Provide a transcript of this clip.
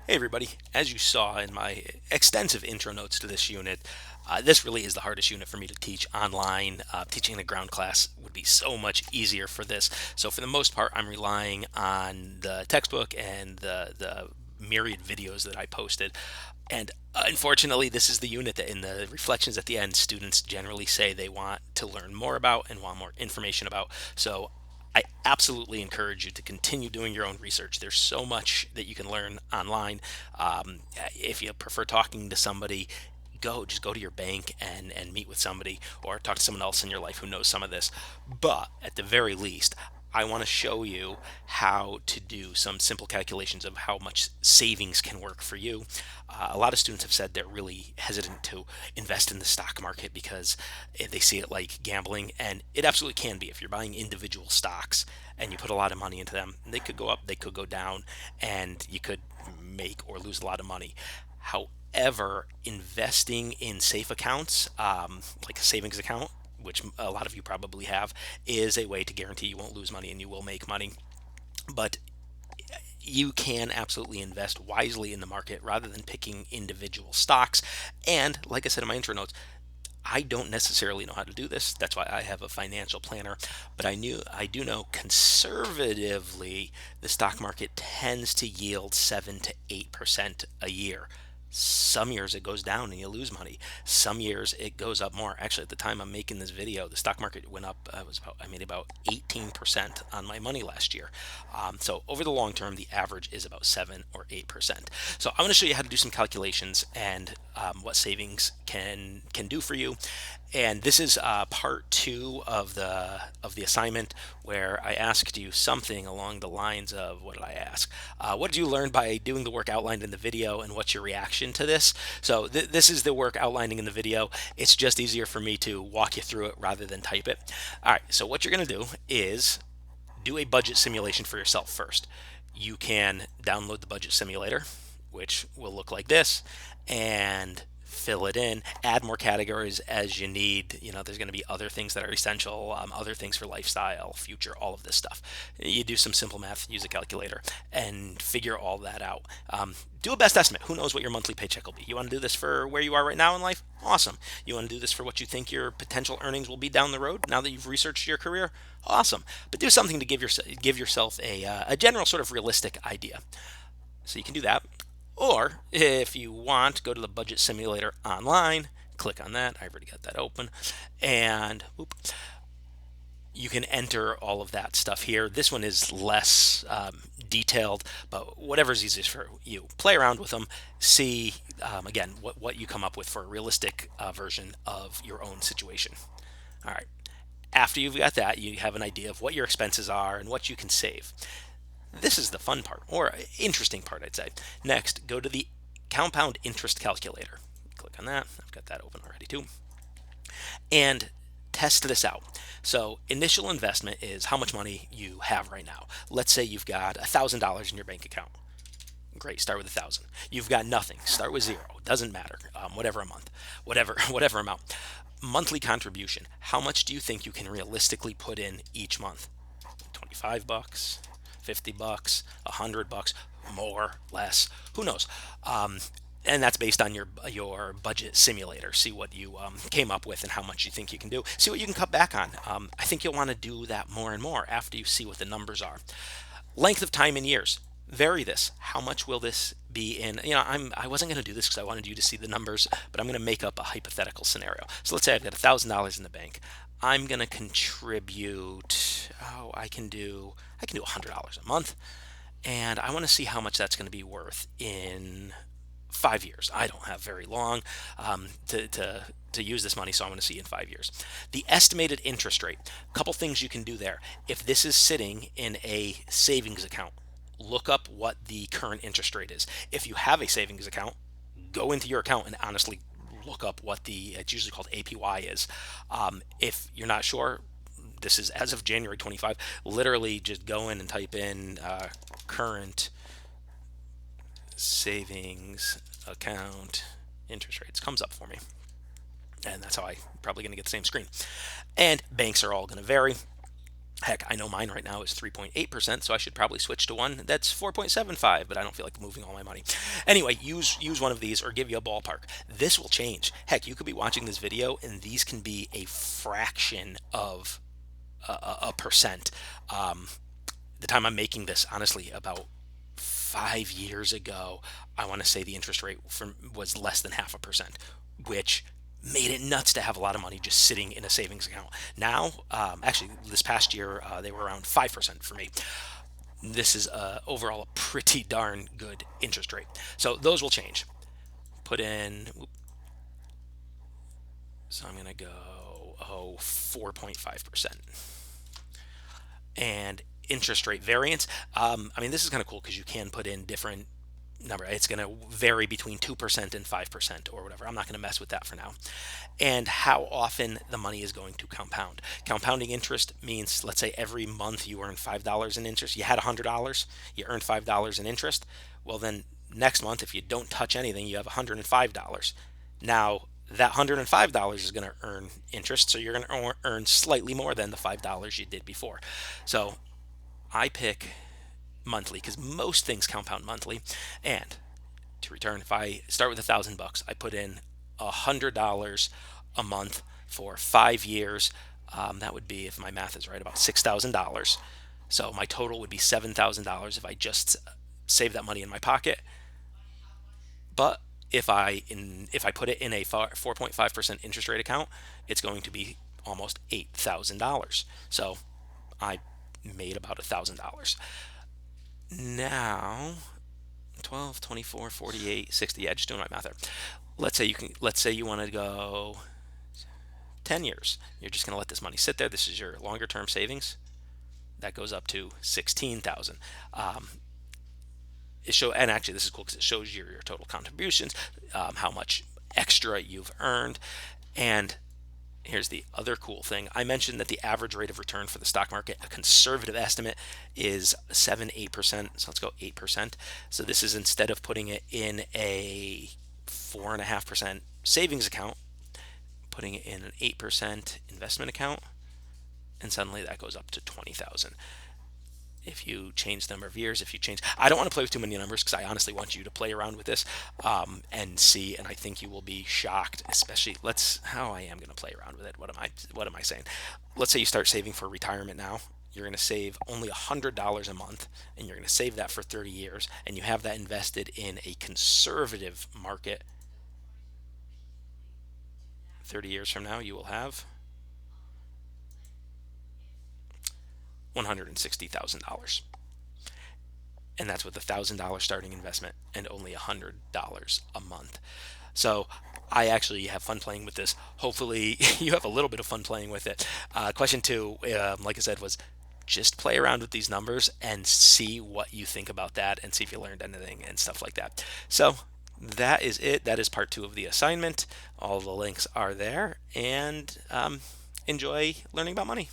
Hey everybody, as you saw in my extensive intro notes to this unit, this really is the hardest unit for me to teach online. Teaching the ground class would be so much easier for this. So for the most part, I'm relying on the textbook and the myriad videos that I posted. And unfortunately, this is the unit that in the reflections at the end, students generally say they want to learn more about and want more information about. So I absolutely encourage you to continue doing your own research. There's so much that you can learn online. If you prefer talking to somebody, just go to your bank and meet with somebody or talk to someone else in your life who knows some of this. But at the very least, I want to show you how to do some simple calculations of how much savings can work for you. A lot of students have said they're really hesitant to invest in the stock market because they see it like gambling, and it absolutely can be. If you're buying individual stocks and you put a lot of money into them, they could go up, they could go down, and you could make or lose a lot of money. However, investing in safe accounts, like a savings account, which a lot of you probably have, is a way to guarantee you won't lose money and you will make money. But you can absolutely invest wisely in the market rather than picking individual stocks. And like I said in my intro notes, I don't necessarily know how to do this. That's why I have a financial planner. But I do know conservatively the stock market tends to yield 7 to 8% a year. Some years it goes down and you lose money. Some years it goes up more. Actually, at the time I'm making this video, the stock market went up. I made about 18% on my money last year. So over the long term, the average is about 7 or 8%. So I'm going to show you how to do some calculations and what savings can do for you. And this is part two of the assignment, where I asked you something along the lines of, what did I ask? What did you learn by doing the work outlined in the video, and what's your reaction to this? So this is the work outlining in the video. It's just easier for me to walk you through it rather than type it. All right. So what you're going to do is do a budget simulation for yourself first. You can download the budget simulator, which will look like this, and fill it in, add more categories as you need. There's going to be other things that are essential, other things for lifestyle, future, all of this stuff. You do some simple math, use a calculator, and figure all that out. Do a best estimate. Who knows what your monthly paycheck will be? You want to do this for where you are right now in life? Awesome. You want to do this for what you think your potential earnings will be down the road now that you've researched your career? Awesome. But do something to give yourself a general sort of realistic idea. So you can do that. Or if you want, go to the budget simulator online, click on that. I've already got that open. And you can enter all of that stuff here. This one is less detailed, but whatever's easiest for you. Play around with them. See, again, what you come up with for a realistic version of your own situation. All right. After you've got that, you have an idea of what your expenses are and what you can save. This is the fun part, or interesting part, I'd say. Next, go to the compound interest calculator. Click on that. I've got that open already too. And test this out. So initial investment is how much money you have right now. Let's say you've got $1,000 in your bank account. Great, start with 1,000. You've got nothing. Start with zero. Doesn't matter. Whatever a month, whatever amount. Monthly contribution. How much do you think you can realistically put in each month? $25, $50, $100, more, less, who knows? And that's based on your budget simulator. See what you came up with and how much you think you can do. See what you can cut back on. I think you'll want to do that more and more after you see what the numbers are. Length of time in years. Vary this. How much will this be in? I wasn't going to do this because I wanted you to see the numbers, but I'm going to make up a hypothetical scenario. So let's say I've got $1,000 in the bank. I'm going to contribute. I can do $100 a month, and I want to see how much that's going to be worth in 5 years. I don't have very long to use this money, so I want to see in 5 years. The estimated interest rate. A couple things you can do there. If this is sitting in a savings account, look up what the current interest rate is. If you have a savings account, go into your account and honestly look up what it's usually called APY is. If you're not sure, this is as of January 25. Literally just go in and type in current savings account interest rates. Comes up for me. And that's how I'm probably going to get the same screen. And banks are all going to vary. Heck, I know mine right now is 3.8%, so I should probably switch to one that's 4.75, but I don't feel like moving all my money. Anyway, use one of these or give you a ballpark. This will change. Heck, you could be watching this video and these can be a fraction of a percent. Um, the time I'm making this, honestly, about 5 years ago, I want to say the interest rate was less than 0.5%, which made it nuts to have a lot of money just sitting in a savings account. Now, actually, this past year, they were around 5% for me. This is overall a pretty darn good interest rate. So those will change. Put in, so I'm going to go, 4.5%. And interest rate variance. I mean, this is kind of cool because you can put in different number. It's going to vary between 2% and 5% or whatever. I'm not going to mess with that for now. And how often the money is going to compound. Compounding interest means, let's say every month you earn $5 in interest. You had $100, you earned $5 in interest. Well, then next month, if you don't touch anything, you have $105. Now, that $105 is going to earn interest, so you're going to earn slightly more than the $5 you did before. So I pick monthly because most things compound monthly. And to return, if I start with $1,000, I put in $100 a month for 5 years. That would be, if my math is right, about $6,000. So my total would be $7,000 if I just save that money in my pocket. But if I put it in a 4.5% interest rate account, it's going to be almost $8,000. So I made about $1,000. Now, 12, 24, 48, 60. Yeah, just doing my math there. Let's say you want to go 10 years. You're just going to let this money sit there. This is your longer term savings. That goes up to 16,000. And actually this is cool because it shows your total contributions, how much extra you've earned. And here's the other cool thing. I mentioned that the average rate of return for the stock market, a conservative estimate, is 7-8%. So let's go 8%. So this is, instead of putting it in a 4.5% savings account, putting it in an 8% investment account, and suddenly that goes up to 20,000. If you change the number of years, I don't want to play with too many numbers because I honestly want you to play around with this and see, and I think you will be shocked, especially, how I am going to play around with it. What am I saying? Let's say you start saving for retirement now. You're going to save only $100 a month, and you're going to save that for 30 years, and you have that invested in a conservative market. 30 years from now, you will have $160,000. And that's with $1,000 starting investment and only $100 a month. So I actually have fun playing with this. Hopefully, you have a little bit of fun playing with it. Question two, like I said, was just play around with these numbers and see what you think about that and see if you learned anything and stuff like that. So that is it. That is part two of the assignment. All the links are there, and enjoy learning about money.